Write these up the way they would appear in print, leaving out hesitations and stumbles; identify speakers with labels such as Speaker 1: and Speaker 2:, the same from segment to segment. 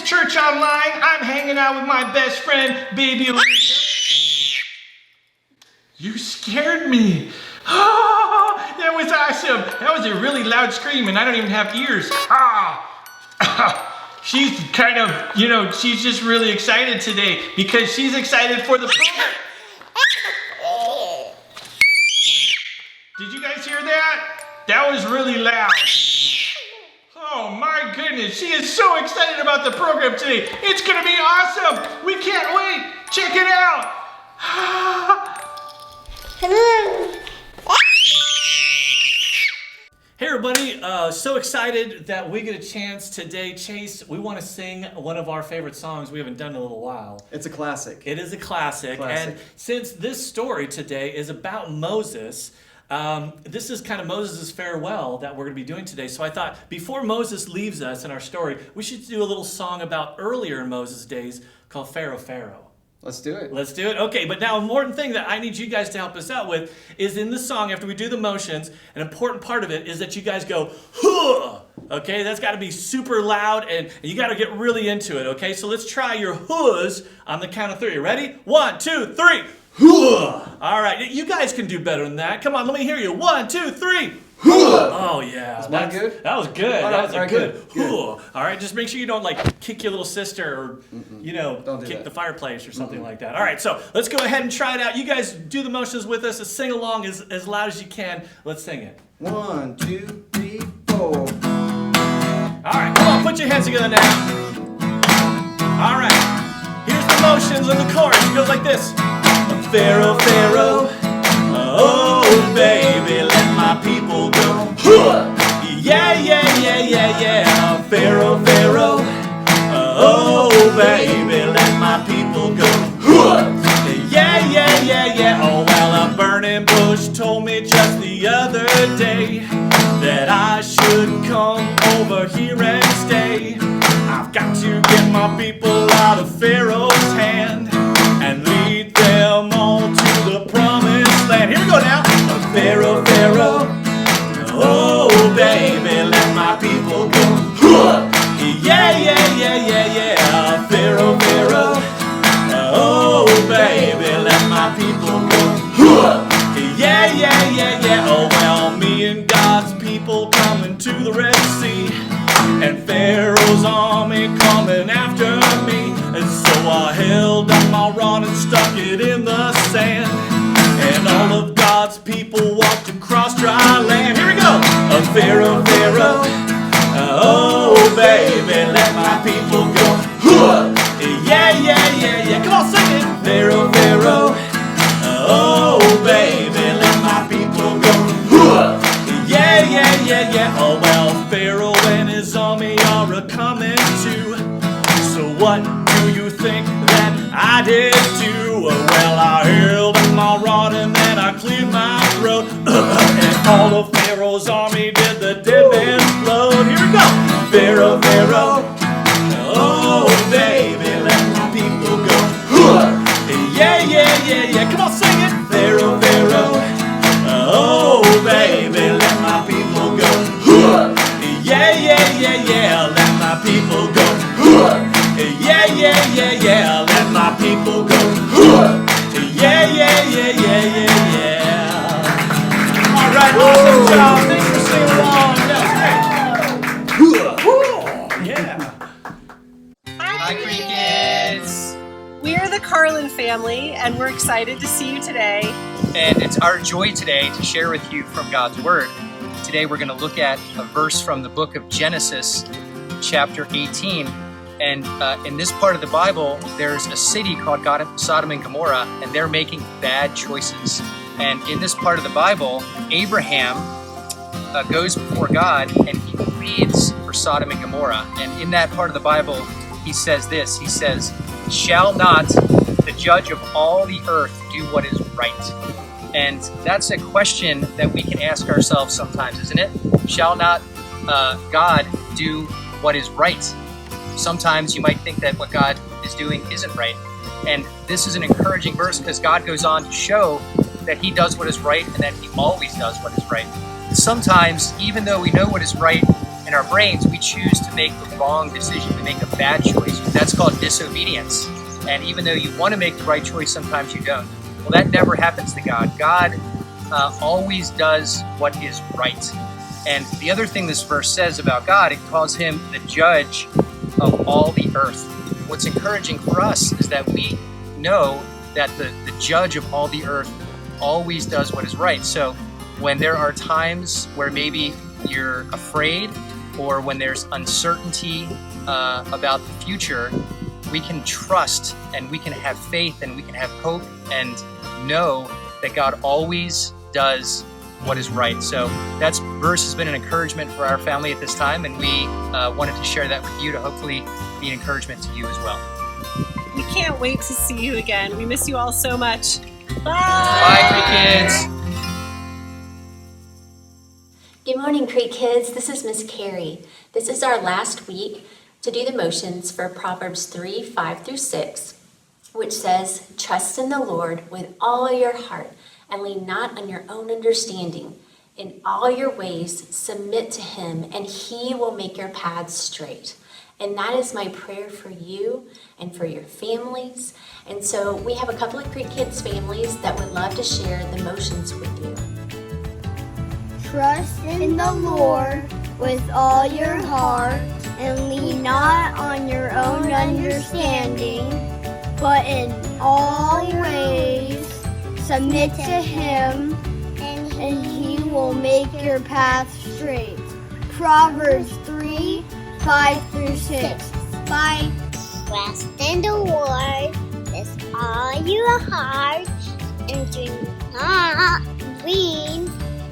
Speaker 1: Church Online. I'm hanging out with my best friend, Baby. You scared me. Oh, that was awesome. That was a really loud scream, and I don't even have ears. She's kind of, she's just really excited today because she's excited for the program. Did you guys hear that? That was really loud. Oh my goodness, she is so excited about the program today. It's gonna be awesome. We can't wait. Check it out.
Speaker 2: Hey everybody, so excited that we get a chance today. Chase, we want to sing one of our favorite songs we haven't done in a little while.
Speaker 3: It's a classic.
Speaker 2: It is a classic. And since this story today is about Moses, this is kind of Moses' farewell that we're going to be doing today. So I thought before Moses leaves us in our story, we should do a little song about earlier in Moses' days called Pharaoh, Pharaoh.
Speaker 3: Let's do it.
Speaker 2: Let's do it. Okay, but now an important thing that I need you guys to help us out with is in the song, after we do the motions, an important part of it is that you guys go, huh! Okay, that's got to be super loud and you got to get really into it, okay? So let's try your hoohs on the count of 3. Ready? 1, 2, 3. Hooah! All right, you guys can do better than that. Come on, let me hear you. 1, 2, 3. Hooah! Oh, yeah.
Speaker 3: Was mine good?
Speaker 2: That was good.
Speaker 3: All
Speaker 2: that
Speaker 3: right,
Speaker 2: was a good hooah. All right, just make sure you don't kick your little sister or, kick the fireplace or something like that. All right, so let's go ahead and try it out. You guys do the motions with us. Sing along as loud as you can. Let's sing it.
Speaker 3: 1, 2, 3, 4.
Speaker 2: All right, come on, put your hands together now. All right, here's the motions and the chorus. It goes like this. Pharaoh, Pharaoh, oh baby, let my people go. Yeah, yeah, yeah, yeah, yeah. Pharaoh, Pharaoh, oh baby, let my people go. Yeah, yeah, yeah, yeah. Oh well, a burning bush told me just the other day that I should come over here and stay. I've got to get my people out of Pharaoh's hand and lead them on to the promised land. Here we go now. Pharaoh, Pharaoh, oh baby, let my people go. Yeah, yeah, yeah, yeah, yeah. Pharaoh, Pharaoh, oh baby, let my people go. Yeah, yeah, yeah, yeah. Oh well, me and God's people coming to the Red Sea, and Pharaoh's army coming after me. And so I held up my rod and stuck it in the sand, and all of God's people walked across dry land. Here we go. Pharaoh, Pharaoh, oh baby, let my people go. Yeah, yeah, yeah, yeah. Come on, sing it. Pharaoh, Pharaoh, oh baby, let my people go. Yeah, yeah, yeah, yeah. Oh well, Pharaoh and his army are a-coming too. So what do you think that I did do? Well, I held up my rod and then I cleared my throat. And all of Pharaoh's army did the dead man's float. Here we go. Pharaoh, Pharaoh, oh baby, let my people go. Yeah, yeah, yeah, yeah. Come on, sing it. Pharaoh, Pharaoh, oh baby, let my people go. Yeah, yeah, yeah, yeah. Let my people go. Yeah, yeah, yeah, yeah. Let my people go. Yeah, yeah, yeah, yeah, yeah, yeah. All right, awesome job. Thanks for singing along. Yeah.
Speaker 4: Hi, Crickets!
Speaker 5: We're the Carlin family, and we're excited to see you today.
Speaker 4: And it's our joy today to share with you from God's Word. Today we're going to look at a verse from the book of Genesis, chapter 18. And in this part of the Bible, there's a city called Sodom and Gomorrah, and they're making bad choices. And in this part of the Bible, Abraham goes before God and he pleads for Sodom and Gomorrah. And in that part of the Bible, he says this. He says, "Shall not the judge of all the earth do what is right?" And that's a question that we can ask ourselves sometimes, isn't it? Shall not God do what is right? Sometimes you might think that what God is doing isn't right. And this is an encouraging verse because God goes on to show that he does what is right and that he always does what is right. Sometimes, even though we know what is right, in our brains, we choose to make the wrong decision, to make a bad choice. That's called disobedience. And even though you want to make the right choice, sometimes you don't. Well, that never happens to God. God always does what is right. And the other thing this verse says about God, it calls him the judge of all the earth. What's encouraging for us is that we know that the judge of all the earth always does what is right. So when there are times where maybe you're afraid or when there's uncertainty about the future, we can trust and we can have faith and we can have hope and know that God always does what is right. So that verse has been an encouragement for our family at this time, and we wanted to share that with you to hopefully be an encouragement to you as well.
Speaker 5: We can't wait to see you again. We miss you all so much. Bye!
Speaker 4: Bye, Creek Kids!
Speaker 6: Good morning, Creek Kids. This is Miss Carrie. This is our last week to do the motions for Proverbs 3, 5 through 6, which says, "Trust in the Lord with all your heart and lean not on your own understanding. In all your ways submit to him, and he will make your paths straight." And that is my prayer for you and for your families. And so we have a couple of Creek Kids families that would love to share the motions with you.
Speaker 7: Trust in the Lord with all your heart and lean not on your own understanding, but in all your ways submit to him, and he will make your path straight. Proverbs 3, 5 through 6. Bye.
Speaker 8: Trust in the Lord with all your heart and do not lean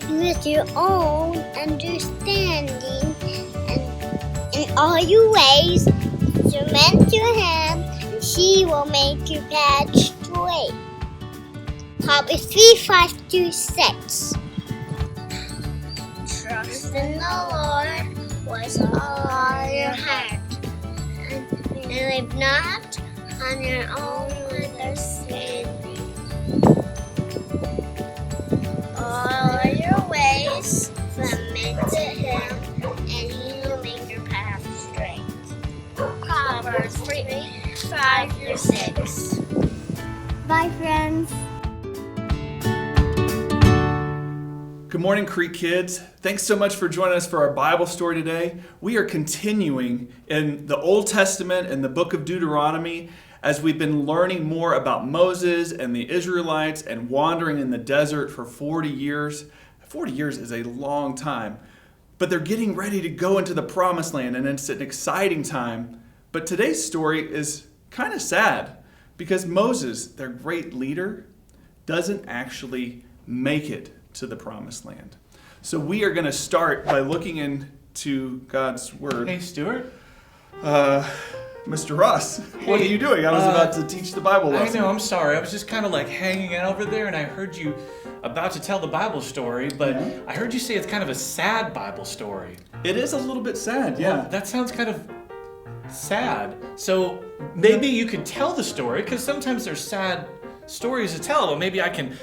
Speaker 8: with your own understanding, and in all your ways submit to him, and he will make your path straight. Proverbs 3, 5 through 6. Trust in the Lord with all your heart, and live not on your own understanding. All your ways submit to him, and he will make your path straight. Proverbs 3, 5 through 6.
Speaker 7: Bye, friends.
Speaker 9: Good morning, Creek Kids. Thanks so much for joining us for our Bible story today. We are continuing in the Old Testament and the book of Deuteronomy as we've been learning more about Moses and the Israelites and wandering in the desert for 40 years. 40 years is a long time, but they're getting ready to go into the Promised Land, and it's an exciting time. But today's story is kind of sad because Moses, their great leader, doesn't actually make it to the Promised Land. So we are going to start by looking into God's Word.
Speaker 1: Hey, Stuart.
Speaker 9: Mr. Ross, what are you doing? I was about to teach the Bible lesson.
Speaker 2: I know, I'm sorry. I was just kind of like hanging out over there, and I heard you about to tell the Bible story, but I heard you say it's kind of a sad Bible story.
Speaker 9: It is a little bit sad, yeah.
Speaker 2: Well, that sounds kind of sad. So maybe you could tell the story, because sometimes there's sad stories to tell. Well, maybe I can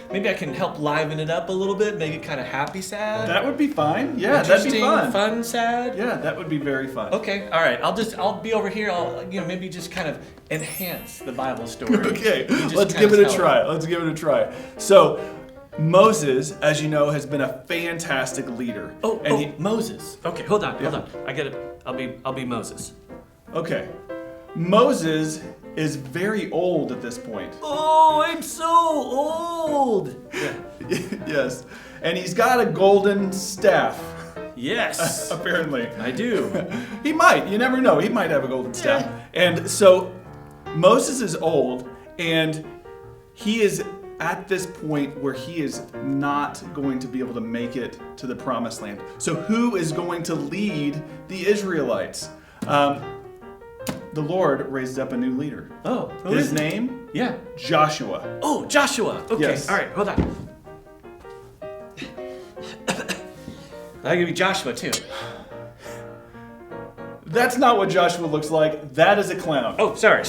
Speaker 2: help liven it up a little bit, make it kind of happy sad.
Speaker 9: That would be fine. Yeah, that'd be fun.
Speaker 2: Fun sad.
Speaker 9: Yeah, that would be very fun.
Speaker 2: Okay, all right. I'll be over here. I'll maybe just kind of enhance the Bible story.
Speaker 9: Okay, let's give it a try. Let's give it a try. So, Moses, as you know, has been a fantastic leader.
Speaker 2: Moses. Okay, hold on. I get it. I'll be Moses.
Speaker 9: Okay. Moses is very old at this point.
Speaker 2: Oh, I'm so old. Yeah.
Speaker 9: Yes. And he's got a golden staff.
Speaker 2: Yes.
Speaker 9: Apparently.
Speaker 2: I do.
Speaker 9: He might. You never know. He might have a golden staff. And so Moses is old, and he is at this point where he is not going to be able to make it to the Promised Land. So who is going to lead the Israelites? The Lord raised up a new leader.
Speaker 2: Oh,
Speaker 9: his name?
Speaker 2: Yeah.
Speaker 9: Joshua.
Speaker 2: Oh, Joshua. Okay.
Speaker 9: Yes.
Speaker 2: All right, hold on. I'll give you Joshua too.
Speaker 9: That's not what Joshua looks like. That is a clown.
Speaker 2: Oh, sorry.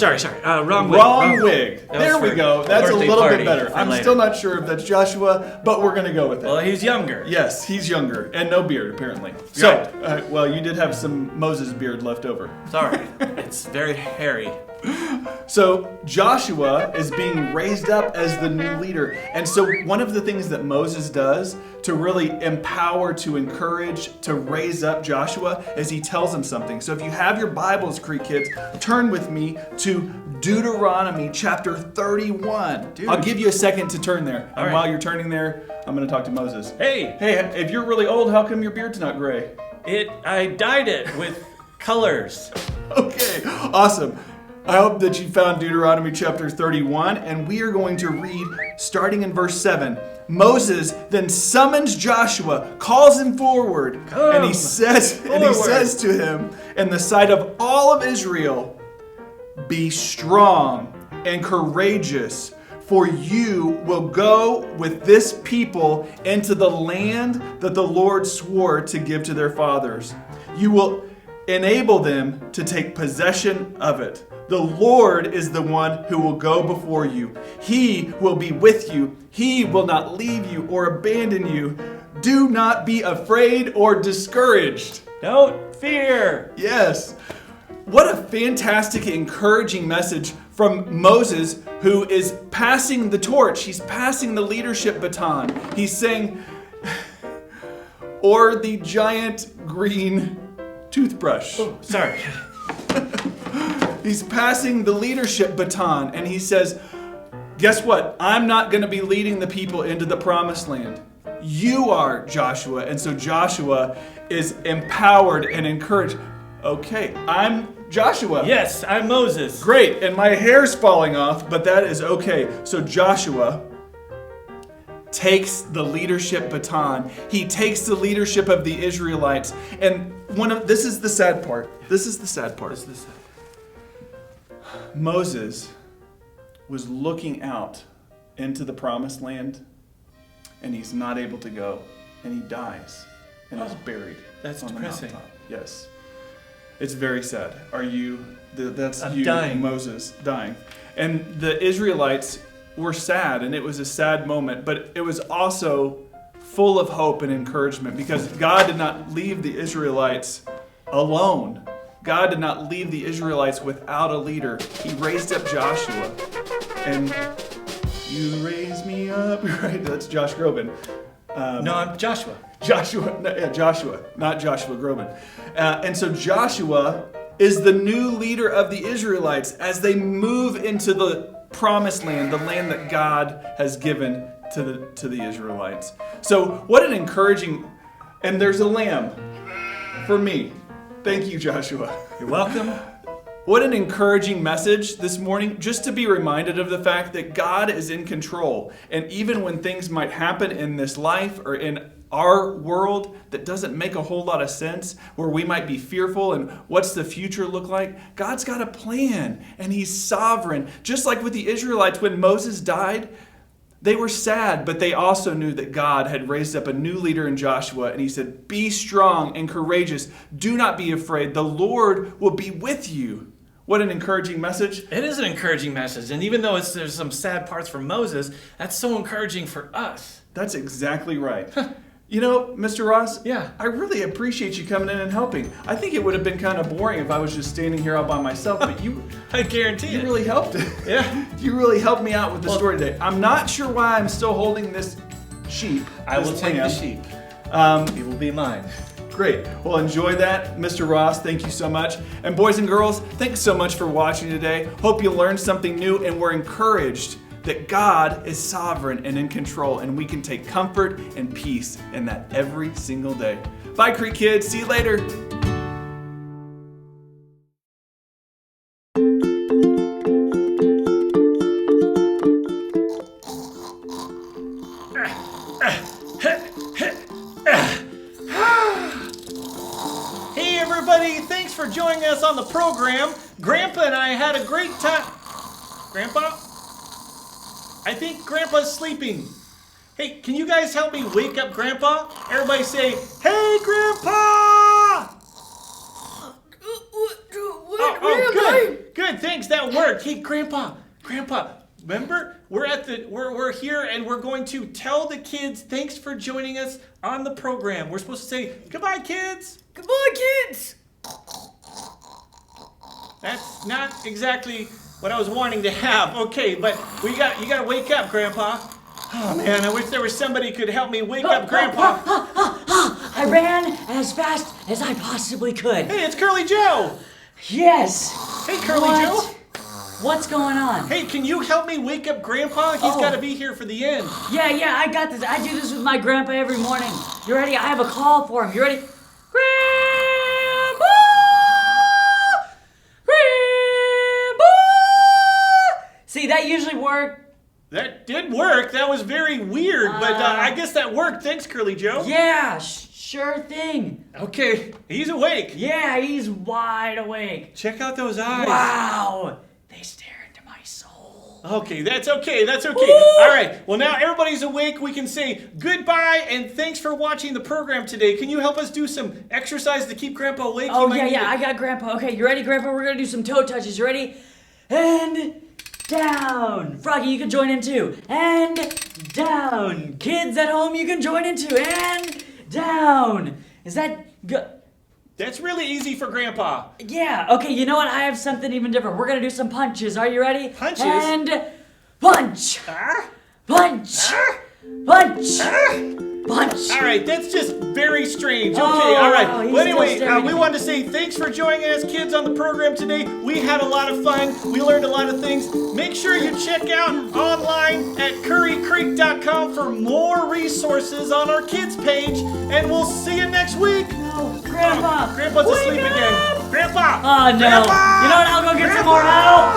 Speaker 2: Wrong wig.
Speaker 9: Wrong wig.
Speaker 2: That was
Speaker 9: There we
Speaker 2: for
Speaker 9: go. That's a
Speaker 2: birthday
Speaker 9: little
Speaker 2: party
Speaker 9: bit better.
Speaker 2: for
Speaker 9: I'm
Speaker 2: later.
Speaker 9: still not sure if that's Joshua, but we're going to go with it.
Speaker 2: Well, he's younger.
Speaker 9: Yes, he's younger and no beard apparently. So, well, you did have some Moses beard left over.
Speaker 2: Sorry. It's very hairy.
Speaker 9: So Joshua is being raised up as the new leader. And so one of the things that Moses does to really empower, to encourage, to raise up Joshua is he tells him something. So if you have your Bibles, Creek Kids, turn with me to Deuteronomy chapter 31. I'll give you a second to turn there. And
Speaker 2: right.
Speaker 9: while you're turning there, I'm going to talk to Moses.
Speaker 2: Hey,
Speaker 9: If you're really old, how come your beard's not gray?
Speaker 2: I dyed it with colors.
Speaker 9: Okay, awesome. I hope that you found Deuteronomy chapter 31, and we are going to read starting in verse 7. Moses then summons Joshua, calls him forward, and he says to him in the sight of all of Israel, "Be strong and courageous, for you will go with this people into the land that the Lord swore to give to their fathers. You will enable them to take possession of it. The Lord is the one who will go before you. He will be with you. He will not leave you or abandon you. Do not be afraid or discouraged."
Speaker 2: Don't fear.
Speaker 9: Yes. What a fantastic, encouraging message from Moses, who is passing the torch. He's passing the leadership baton. He's saying, or the giant green toothbrush.
Speaker 2: Oh, sorry.
Speaker 9: He's passing the leadership baton, and he says, guess what? I'm not going to be leading the people into the promised land. You are, Joshua. And so Joshua is empowered and encouraged. Okay, I'm Joshua.
Speaker 2: Yes, I'm Moses.
Speaker 9: Great, and my hair's falling off, but that is okay. So Joshua takes the leadership baton. He takes the leadership of the Israelites. And this is the sad part. Moses was looking out into the promised land, and he's not able to go, and he dies and is buried.
Speaker 2: That's
Speaker 9: on the
Speaker 2: depressing.
Speaker 9: mountaintop. Yes. It's very sad. I'm you,
Speaker 2: dying.
Speaker 9: Moses, dying. And the Israelites were sad, and it was a sad moment, but it was also full of hope and encouragement because God did not leave the Israelites alone. God did not leave the Israelites without a leader. He raised up Joshua. And you raise me up. Right, that's Josh Groban.
Speaker 2: No, I'm Joshua.
Speaker 9: Joshua, not Joshua Groban. And so Joshua is the new leader of the Israelites as they move into the promised land, the land that God has given to the Israelites. So what an encouraging, and there's a lamb for me. Thank you, Joshua.
Speaker 2: You're welcome.
Speaker 9: What an encouraging message this morning, just to be reminded of the fact that God is in control. And even when things might happen in this life or in our world that doesn't make a whole lot of sense, where we might be fearful and what's the future look like, God's got a plan and He's sovereign. Just like with the Israelites when Moses died, they were sad, but they also knew that God had raised up a new leader in Joshua, and He said, "Be strong and courageous. Do not be afraid. The Lord will be with you." What an encouraging message.
Speaker 2: It is an encouraging message, and even though there's some sad parts for Moses, that's so encouraging for us.
Speaker 9: That's exactly right. You know, Mr. Ross,
Speaker 2: Yeah.
Speaker 9: I really appreciate you coming in and helping. I think it would have been kind of boring if I was just standing here all by myself, but you
Speaker 2: I guarantee
Speaker 9: you
Speaker 2: it.
Speaker 9: really helped.
Speaker 2: Yeah.
Speaker 9: You really helped me out with the story today. I'm not sure why I'm still holding this sheep.
Speaker 2: I will
Speaker 9: this
Speaker 2: take the
Speaker 9: lamb.
Speaker 2: sheep. It will be mine.
Speaker 9: Great. Well, enjoy that. Mr. Ross, thank you so much. And boys and girls, thanks so much for watching today. Hope you learned something new and we're encouraged that God is sovereign and in control, and we can take comfort and peace in that every single day. Bye, Creek Kids. See you later.
Speaker 2: Hey everybody, thanks for joining us on the program. Grandpa and I had a great time. Grandpa? I think Grandpa's sleeping. Hey, can you guys help me wake up Grandpa? Everybody say, "Hey Grandpa!"
Speaker 1: thanks. That worked. Hey, Grandpa, remember we're here and we're going to tell the kids thanks for joining us on the program. We're supposed to say goodbye, kids.
Speaker 2: Goodbye, kids.
Speaker 1: That's not exactly what I was wanting to have. Okay, but you got to wake up, Grandpa. Oh man, I wish there was somebody who could help me wake up Grandpa.
Speaker 10: I ran as fast as I possibly could.
Speaker 1: Hey, it's Curly Joe.
Speaker 10: Yes.
Speaker 1: Hey, Curly Joe.
Speaker 10: What's going on?
Speaker 1: Hey, can you help me wake up Grandpa? He's got to be here for the end.
Speaker 10: Yeah, I got this. I do this with my grandpa every morning. You ready? I have a call for him. You ready? Grandpa! Grandpa! See, that usually works.
Speaker 1: That did work. That was very weird, but I guess that worked. Thanks, Curly Joe.
Speaker 10: Yeah, sure thing.
Speaker 1: Okay, he's awake.
Speaker 10: Yeah, he's wide awake.
Speaker 1: Check out those eyes.
Speaker 10: Wow, they stare into my soul.
Speaker 1: Okay, that's okay. All right, well, now everybody's awake. We can say goodbye and thanks for watching the program today. Can you help us do some exercise to keep Grandpa awake?
Speaker 10: Oh, yeah, I got Grandpa. Okay, you ready, Grandpa? We're going to do some toe touches. You ready? And down. Froggy, you can join in too. And down. Kids at home, you can join in too. And down. Is that good?
Speaker 1: That's really easy for Grandpa.
Speaker 10: Yeah, okay, you know what? I have something even different. We're gonna do some punches. Are you ready?
Speaker 1: Punches?
Speaker 10: And punch! Punch! Punch! Punch!
Speaker 1: All right, that's just very strange. Okay,
Speaker 10: Oh,
Speaker 1: all right.
Speaker 10: wow, he's
Speaker 1: Well,
Speaker 10: still
Speaker 1: anyway,
Speaker 10: staring
Speaker 1: we
Speaker 10: at me.
Speaker 1: wanted to say thanks for joining us, kids, on the program today. We had a lot of fun. We learned a lot of things. Make sure you check out online at currycreek.com for more resources on our kids page, and we'll see you next week.
Speaker 10: No, Grandpa!
Speaker 1: Grandpa's
Speaker 10: Wake
Speaker 1: asleep
Speaker 10: up!
Speaker 1: again. Grandpa!
Speaker 10: Oh, no.
Speaker 1: Grandpa!
Speaker 10: You know what? I'll go get some more help.